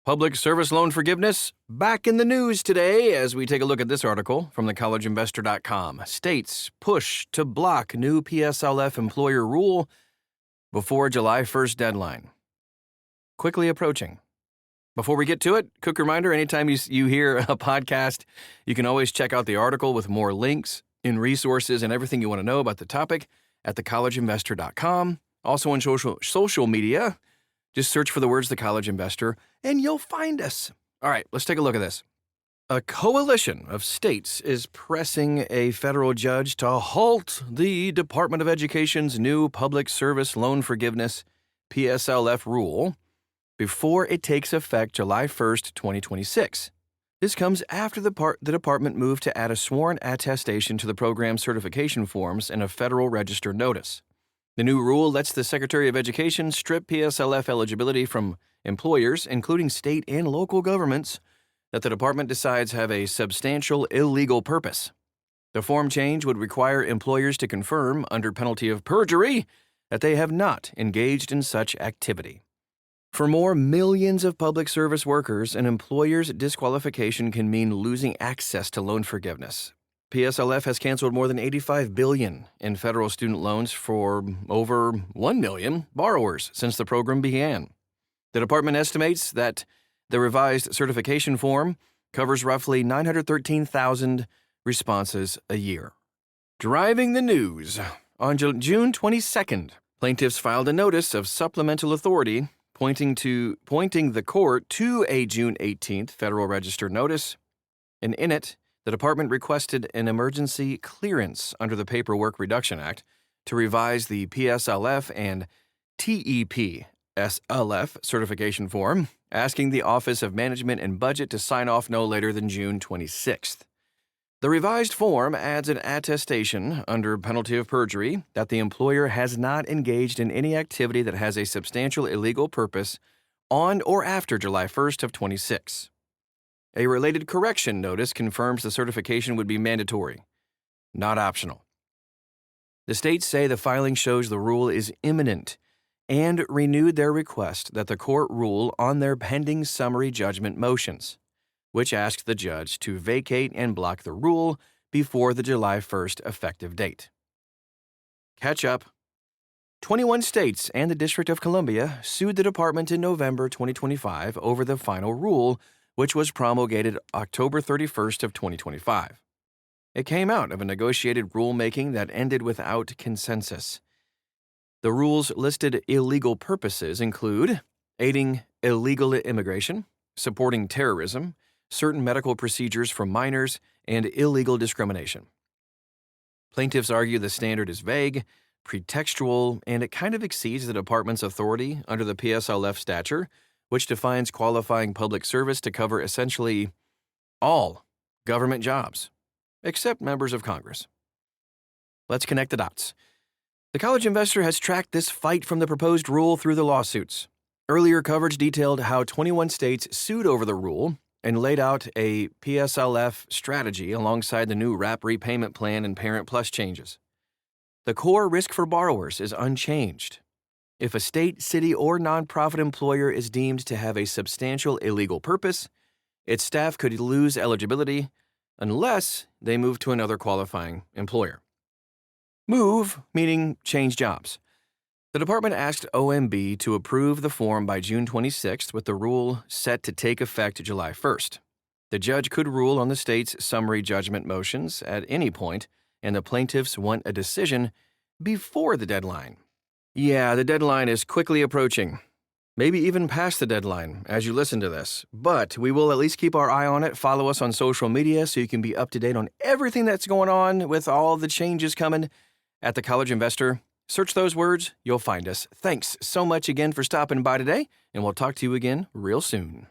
Public service loan forgiveness back in the news today as we take a look at this article from thecollegeinvestor.com. States push to block new PSLF employer rule before July 1st deadline. Quickly approaching. Before we get to it, quick reminder, anytime you hear a podcast, you can always check out the article with more links and resources and everything you want to know about the topic at thecollegeinvestor.com. Also on social media, just search for the words The College Investor, and you'll find us. All right, let's take a look at this. A coalition of states is pressing a federal judge to halt the Department of Education's new Public Service Loan Forgiveness, PSLF rule, before it takes effect July 1st, 2026. This comes after the department moved to add a sworn attestation to the program's certification forms and a Federal Register notice. The new rule lets the Secretary of Education strip PSLF eligibility from employers, including state and local governments, that the department decides have a substantial illegal purpose. The form change would require employers to confirm, under penalty of perjury, that they have not engaged in such activity. For more millions of public service workers, an employer's disqualification can mean losing access to loan forgiveness. PSLF has canceled more than $85 billion in federal student loans for over 1 million borrowers since the program began. The department estimates that the revised certification form covers roughly 913,000 responses a year. Driving the news. On June 22nd, plaintiffs filed a notice of supplemental authority pointing the court to a June 18th Federal Register notice, and in it, the department requested an emergency clearance under the Paperwork Reduction Act to revise the PSLF and TEPSLF certification form, asking the Office of Management and Budget to sign off no later than June 26th. The revised form adds an attestation under penalty of perjury that the employer has not engaged in any activity that has a substantial illegal purpose on or after July 1st of 26. A related correction notice confirms the certification would be mandatory, not optional. The states say the filing shows the rule is imminent and renewed their request that the court rule on their pending summary judgment motions, which asked the judge to vacate and block the rule before the July 1st effective date. Catch up. 21 states and the District of Columbia sued the department in November 2025 over the final rule, which was promulgated October 31st of 2025. It came out of a negotiated rulemaking that ended without consensus. The rule's listed illegal purposes include aiding illegal immigration, supporting terrorism, certain medical procedures for minors, and illegal discrimination. Plaintiffs argue the standard is vague, pretextual, and it kind of exceeds the department's authority under the PSLF statute, which defines qualifying public service to cover essentially all government jobs, except members of Congress. Let's connect the dots. The College Investor has tracked this fight from the proposed rule through the lawsuits. Earlier coverage detailed how 21 states sued over the rule and laid out a PSLF strategy alongside the new WRAP repayment plan and Parent Plus changes. The core risk for borrowers is unchanged. If a state, city, or nonprofit employer is deemed to have a substantial illegal purpose, its staff could lose eligibility unless they move to another qualifying employer. Move, meaning change jobs. The department asked OMB to approve the form by June 26th, with the rule set to take effect July 1st. The judge could rule on the state's summary judgment motions at any point, and the plaintiffs want a decision before the deadline. Yeah, the deadline is quickly approaching. Maybe even past the deadline as you listen to this. But we will at least keep our eye on it. Follow us on social media so you can be up to date on everything that's going on with all the changes coming at the College Investor. Search those words, you'll find us. Thanks so much again for stopping by today, and we'll talk to you again real soon.